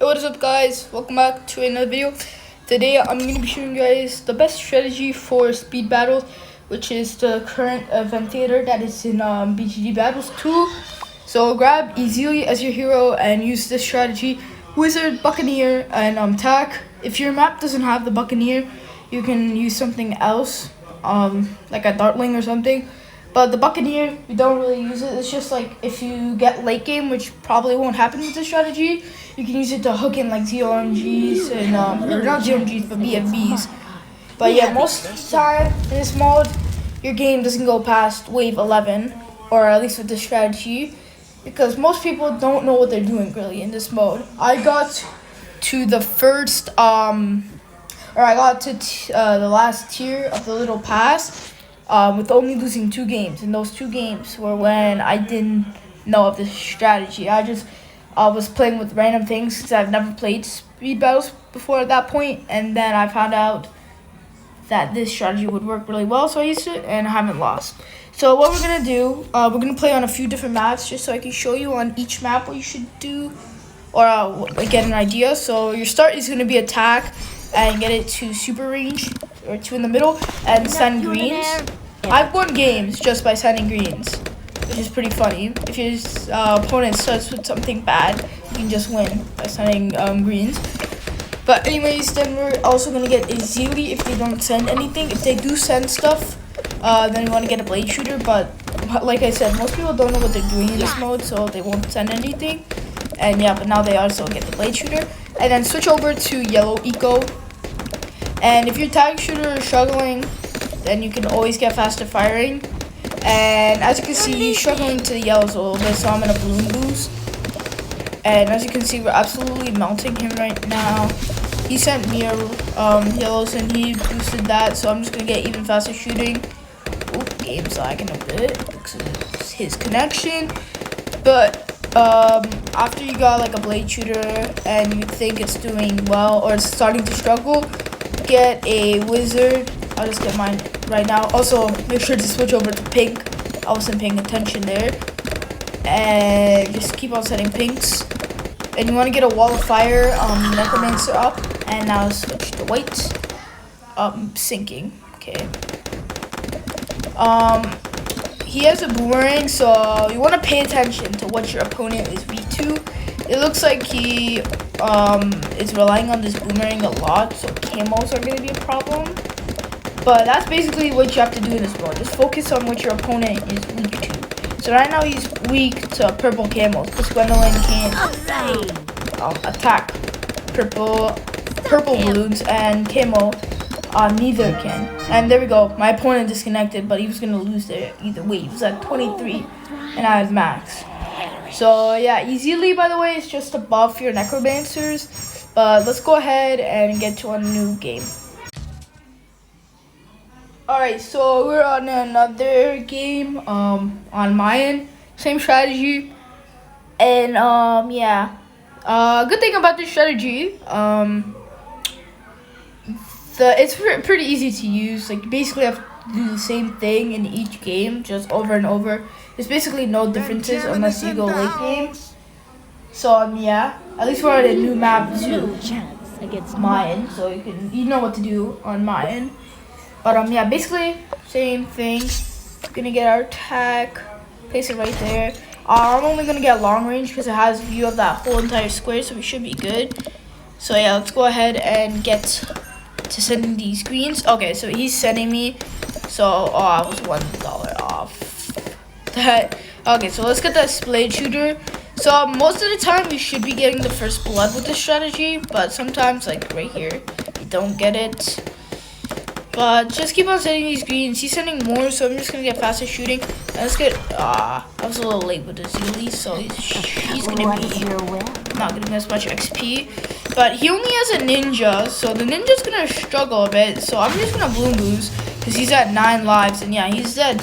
What is up, guys? Welcome back to another video. Today I'm going to be showing you guys the best strategy for speed battles, which is the current event theater that is in BGG Battles 2. So grab Ezili as your hero and use this strategy: Wizard, Buccaneer, and attack. If your map doesn't have the Buccaneer, you can use something else, like a Dartling or something. But the Buccaneer, we don't really use it. It's just like if you get late game, which probably won't happen with this strategy, you can use it to hook in like ZRMGs and, or not ZRMGs, but BFBs. But yeah, most of the time in this mode, your game doesn't go past wave 11, or at least with this strategy, because most people don't know what they're doing really in this mode. I got to the first, I got to the last tier of the little pass, with only losing 2 games, and those 2 games were when I didn't know of this strategy. I just was playing with random things because I've never played speed battles before at that point, and then I found out that this strategy would work really well, so I used it and I haven't lost. So what we're gonna do, we're gonna play on a few different maps just so I can show you on each map what you should do, or get an idea. So your start is gonna be attack and get it to super range, or 2 in the middle, and send greens. I've won games just by sending greens, which is pretty funny. If your opponent starts with something bad, you can just win by sending greens. But anyways, then we're also going to get Ezili if they don't send anything. If they do send stuff, then we want to get a blade shooter. But like I said, most people don't know what they're doing in this mode, so they won't send anything. And yeah, but now they also get the blade shooter. And then switch over to yellow eco. And if your tag shooter is struggling, then you can always get faster firing. And as you can see, he's struggling to the yellows a little bit, so I'm gonna balloon boost. And as you can see, we're absolutely melting him right now. He sent me a yellows and he boosted that, so I'm just gonna get even faster shooting. Oop, game's lagging a bit because it's his connection. But after you got like a blade shooter and you think it's doing well or it's starting to struggle, get a wizard. I'll just get mine right now. Also, make sure to switch over to pink. I wasn't paying attention there. And just keep on setting pinks. And you want to get a wall of fire, necromancer up, and now switch to white. Sinking. Okay. He has a boomerang, so you want to pay attention to what your opponent is weak to. It looks like he is relying on this boomerang a lot, so camos are going to be a problem. But that's basically what you have to do in this mode. Just focus on what your opponent is weak to. So right now he's weak to purple camos, because Gwendolyn can't attack purple balloons, and camo neither can. And there we go. My opponent disconnected, but he was going to lose there either way. He was at 23, and I was max. So yeah, Ezili, by the way, is just to buff your necromancers. But let's go ahead and get to a new game. Alright, so we're on another game on my end. Same strategy. And yeah. Good thing about this strategy, it's pretty easy to use. Like, you basically have to do the same thing in each game, just over and over. There's basically no differences unless you go late game. So yeah, at least we're on a new map too. My end, so you know what to do on my end. But yeah, basically same thing. Gonna get our attack, place it right there. I'm only gonna get long range because it has view of that whole entire square, so we should be good. So yeah, let's go ahead and get to sending these greens. Okay, so he's sending me. So I was $1 off that. Okay, so let's get that blade shooter. So most of the time you should be getting the first blood with this strategy, but sometimes, like right here, you don't get it. But just keep on sending these greens. He's sending more, so I'm just gonna get faster shooting. And let's get I was a little late with the Ezili, so he's gonna be not getting as much XP. But he only has a ninja, so the ninja's gonna struggle a bit. So I'm just gonna bloom boost because he's at 9 lives, and yeah, he's dead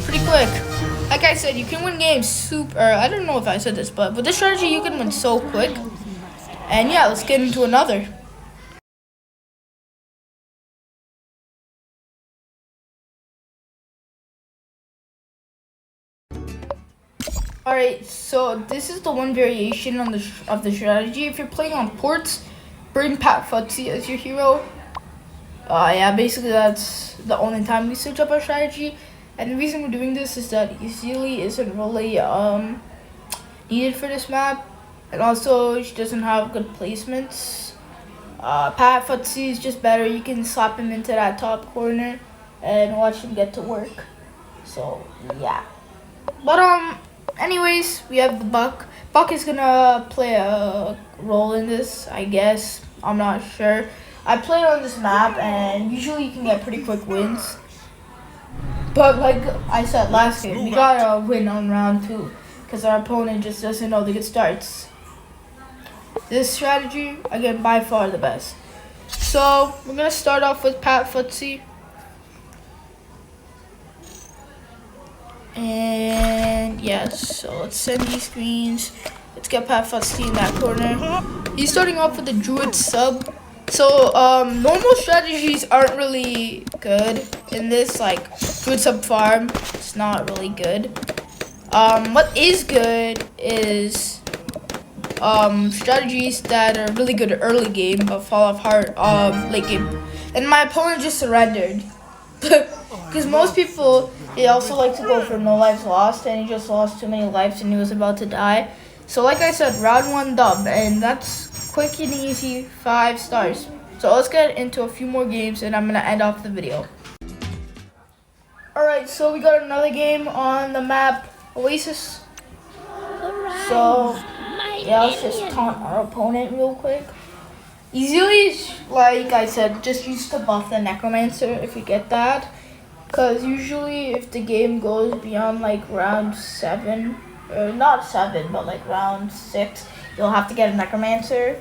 pretty quick. Like I said, you can win games super. I don't know if I said this, but with this strategy, you can win so quick. And yeah, let's get into another. Alright. Alright, so this is the one variation on of the strategy. If you're playing on ports, bring Pat Futsi as your hero. Yeah, basically that's the only time we switch up our strategy. And the reason we're doing this is that Ezili isn't really needed for this map. And also, she doesn't have good placements. Pat Futsi is just better. You can slap him into that top corner and watch him get to work. So, yeah. But, anyways, we have the Buck. Buck is gonna play a role in this, I guess. I'm not sure. I played on this map, and usually you can get pretty quick wins. But like I said last game, we gotta win on round 2 because our opponent just doesn't know the good starts. This strategy, again, by far the best. So we're gonna start off with Pat Futsi. And yes, so let's send these screens. Let's get Pat Futsi in that corner. He's starting off with the Druid sub. So normal strategies aren't really good in this, like Druid sub farm. It's not really good. What is good is strategies that are really good early game but fall off hard late game. And my opponent just surrendered. Because most people, they also like to go for no lives lost, and he just lost too many lives and he was about to die. So like I said, round 1 dub, and that's quick and easy, 5 stars. So let's get into a few more games and I'm gonna end off the video. Alright, so we got another game on the map Oasis. So yeah, let's just taunt our opponent real quick. Ezili, like I said, just used to buff the Necromancer if you get that. Because usually if the game goes beyond like round 7, or not 7, but like round 6, you'll have to get a Necromancer.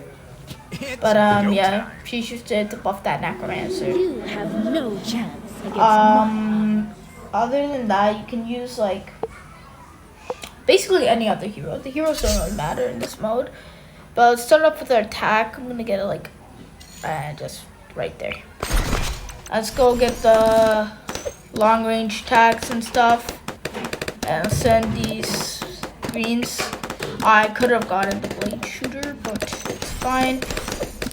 But yeah, she's used to buff that Necromancer. You have no chance against other than that, you can use like basically any other hero. The heroes don't really matter in this mode. But let's start off with our attack. I'm gonna get it like just right there. Let's go get the long range attacks and stuff, and I'll send these greens. I could have gotten the blade shooter, but it's fine.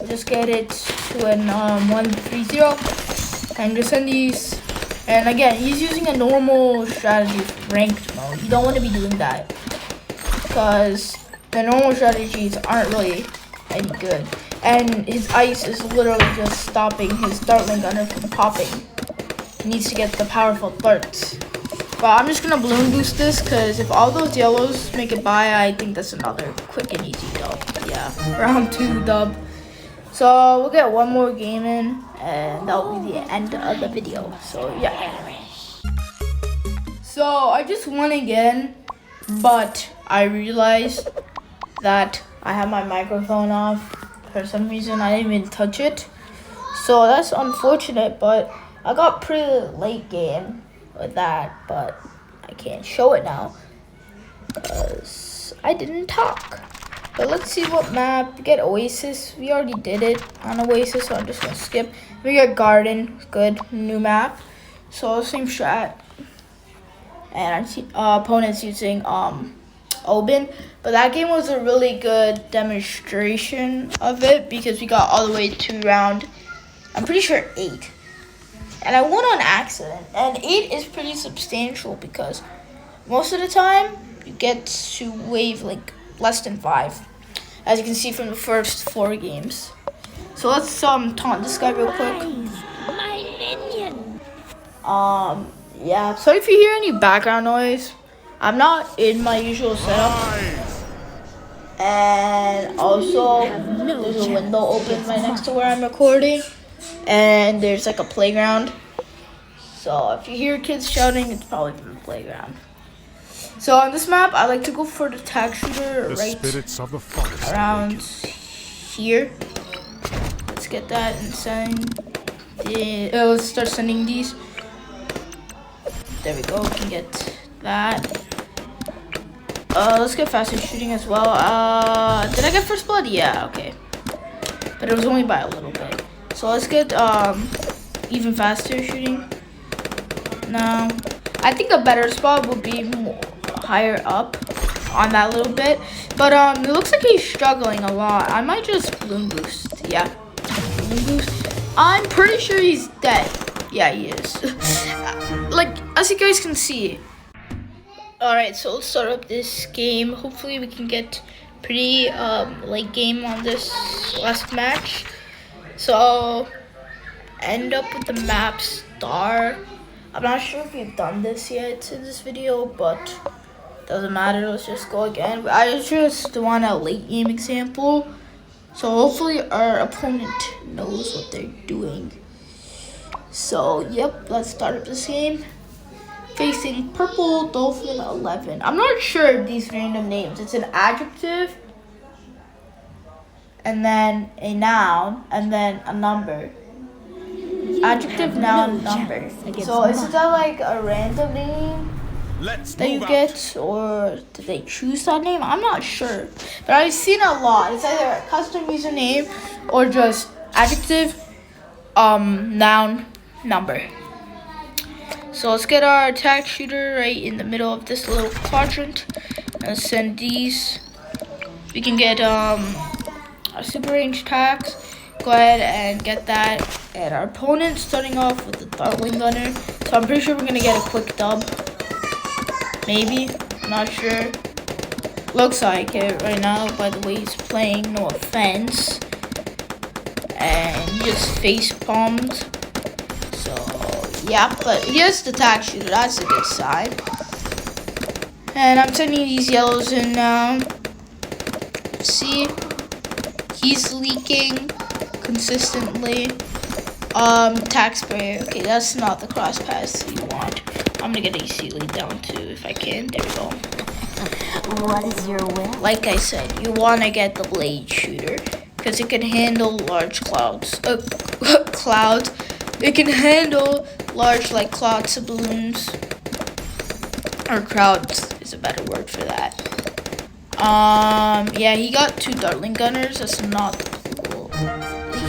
We'll just get it to an 1-3-0 and just send these. And again, he's using a normal strategy for ranked mode. You don't want to be doing that because the normal strategies aren't really any good. And his ice is literally just stopping his Dartling Gunner from popping. He needs to get the powerful darts. But I'm just gonna balloon boost this because if all those yellows make it by, I think that's another quick and easy dub. Yeah, round 2 dub. So we'll get one more game in and that'll be the end of the video. So yeah. So I just won again, but I realized that I have my microphone off. For some reason I didn't even touch it. So that's unfortunate, but I got pretty late game with that, but I can't show it now because I didn't talk. But let's see what map. We get Oasis. We already did it on Oasis, so I'm just gonna skip. We get Garden. Good new map. So same strat. And our opponent's using Oben, but that game was a really good demonstration of it because we got all the way to round, I'm pretty sure 8. And I won on accident, and 8 is pretty substantial because most of the time you get to wave like less than 5, as you can see from the first 4 games. So let's taunt this guy real quick. my minion. Yeah, sorry if you hear any background noise. I'm not in my usual setup. And also, there's a window open right next to where I'm recording. And there's like a playground. So if you hear kids shouting, it's probably from the playground. So on this map, I like to go for the tag shooter right around here. Let's get that and send let's start sending these. There we go, we can get that. Let's get faster shooting as well. Did I get first blood? Yeah, okay. But it was only by a little bit. So let's get even faster shooting. Now, I think a better spot would be higher up. on that little bit. But it looks like he's struggling a lot. I might just balloon boost. Yeah, balloon boost. I'm pretty sure he's dead. Yeah, he is. Like, as you guys can see. Alright, so let's start up this game. Hopefully we can get pretty late game on this last match. So I'll end up with the map Star. I'm not sure if we've done this yet in this video, but doesn't matter. Let's just go again. I just want a late game example. So hopefully our opponent knows what they're doing. So yep, let's start up this game. Facing Purple Dolphin 11. I'm not sure of these random names. It's an adjective, and then a noun, and then a number. Adjective, noun, number. So is that like a random name that you get, or did they choose that name? I'm not sure, but I've seen a lot. It's either a custom username or just adjective, noun, number. So let's get our attack shooter right in the middle of this little quadrant and send these. We can get our super range attacks. Go ahead and get that. And our opponent starting off with the Dartling Gunner. So I'm pretty sure we're gonna get a quick dub. Maybe, I'm not sure. Looks like it right now by the way he's playing, no offense. And he just face palmed. So yeah, but here's the attack shooter, that's a good sign. And I'm sending these yellows in now. See, he's leaking consistently. Attack spray, okay, that's not the cross pass you want. I'm gonna get AC lead down too if I can. There we go. What is your will? Like I said, you wanna get the blade shooter because it can handle large clouds. Clouds. It can handle large like clouds of balloons. Or crowds is a better word for that. Yeah, he got 2 Dartling Gunners. That's not cool.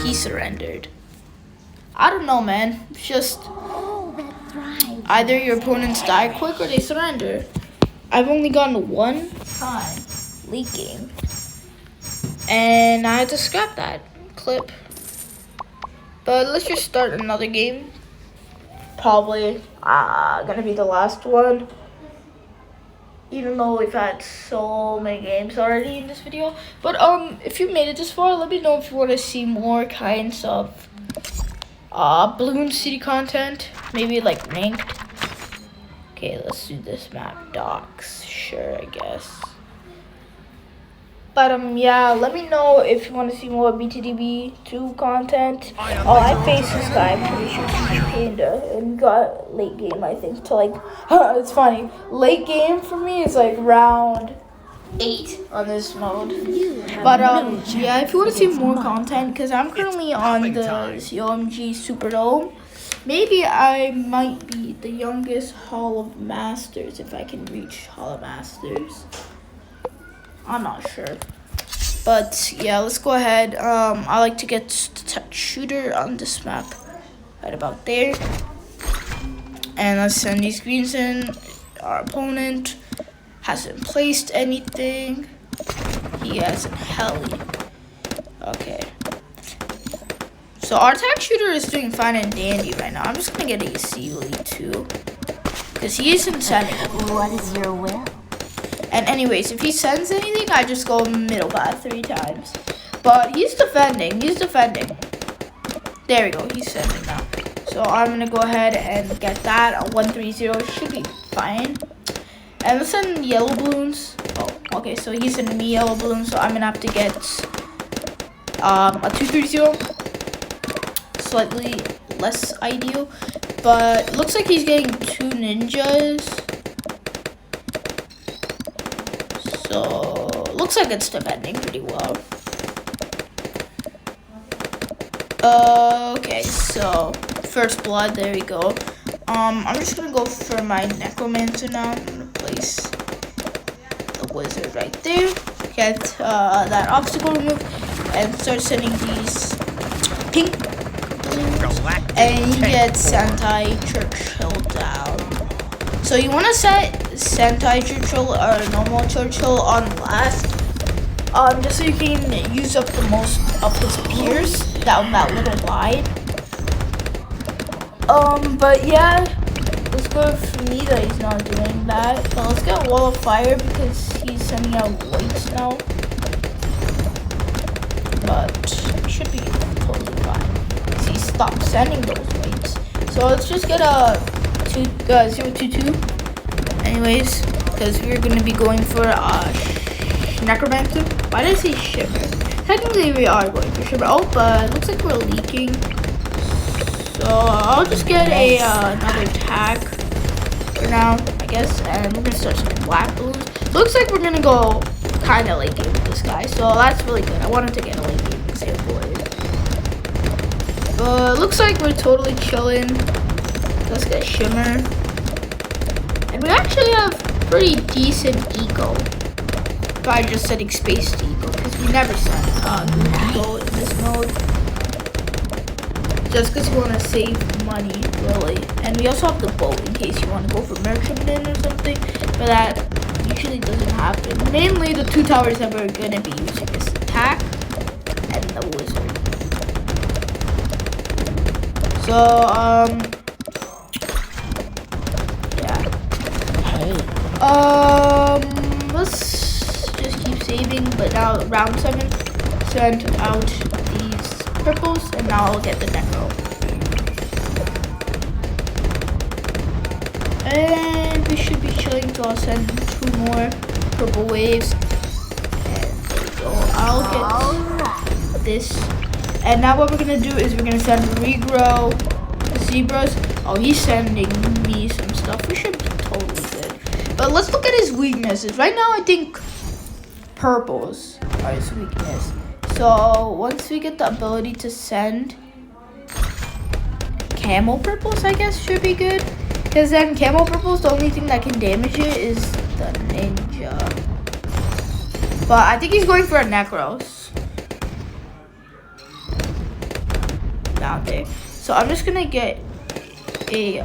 He surrendered. I don't know, man. It's just either your opponents die quick or they surrender. I've only gotten 1 time leaking, and I had to scrap that clip. But let's just start another game. Probably gonna be the last one. Even though we've had so many games already in this video. But if you made it this far, let me know if you want to see more kinds of Balloon City content. Maybe like ranked. Okay, let's do this map. Docks. Sure, I guess. But yeah, let me know if you want to see more BTDB2 content. Oh, I faced this guy, I'm pretty sure he's Panda, and got late game, I think, to like, it's funny. Late game for me is like round 8 on this mode. But yeah, if you want to see more content, because I'm currently on the COMG Superdome, maybe I might be the youngest Hall of Masters if I can reach Hall of Masters. I'm not sure. But yeah, let's go ahead. I like to get the touch shooter on this map. Right about there. And let's send these greens in. Our opponent hasn't placed anything. He has a heli. Okay. So our attack shooter is doing fine and dandy right now. I'm just gonna get a C lead too. Because he isn't sending. What is your will? And anyways, if he sends anything, I just go middle path 3 times. But he's defending. He's defending. There we go. He's sending now. So I'm going to go ahead and get that. A 130 should be fine. And let's send yellow balloons. Oh, okay. So he's sending me yellow balloons. So I'm going to have to get a 230. Slightly less ideal. But it looks like he's getting 2 ninjas. So, looks like it's defending pretty well. Okay, so first blood, there we go. I'm just gonna go for my Necromancer now. I'm gonna place the wizard right there. Get that obstacle removed and start sending these pink balloons. And you get Santai Churchill down. So you wanna Sentai Churchill or normal Churchill on last. Just so you can use up the most of his peers. That little line. But yeah, it's good for me that he's not doing that. But let's get Wall of Fire because he's sending out weights now. But it should be totally fine. See, stop sending those weights. So let's just get a 022. Anyways, because we're gonna be going for Necromancer. Why did I say Shimmer? Technically, we are going for Shimmer. Oh, but it looks like we're leaking. So I'll just get another tag for now, I guess, and we're gonna start some black balloons. Looks like we're gonna go kind of late game with this guy, so that's really good. I wanted to get a late game example. But looks like we're totally chilling. Let's get Shimmer, and we actually have pretty decent eco. By just setting space to eco because we never set eco in this mode. Just because you want to save money, really. And we also have the boat in case you want to go for merchantman or something. But that usually doesn't happen. Mainly the two towers that we're going to be using is attack and the wizard. So, yeah. Let's just keep saving. But now round 7, send out these purples, and now I'll get the necro. And we should be chilling, so I'll send 2 more purple waves. And there we go. I'll get this. And now what we're gonna do is we're gonna send regrow zebras. Oh, he's sending me some stuff. We should be totally good. But let's look at his weaknesses. Right now, I think purples are his weakness. So once we get the ability to send camel purples, I guess should be good. Because then camel purples, the only thing that can damage it is the ninja. But I think he's going for a Necros down there. So I'm just gonna get a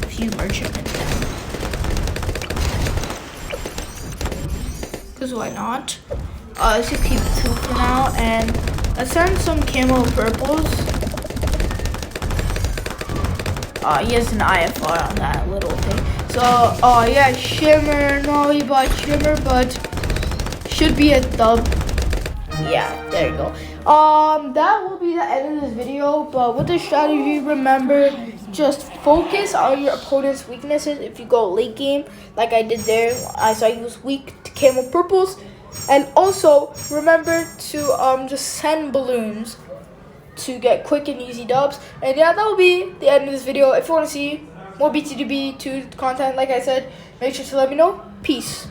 few merchantmen down. Because why not? Let's just keep 2 for now, and let's send some camo purples. He has an IFR on that little thing. So, oh yeah, Shimmer. No, he bought Shimmer, but should be a dub. Yeah, there you go. That will be the end of this video. But with this strategy, remember, just focus on your opponent's weaknesses. If you go late game, like I did there, I saw he was weak to camel purples. And also, remember to just send balloons to get quick and easy dubs. And yeah, that will be the end of this video. If you want to see more BTDB2 content, like I said, make sure to let me know. Peace.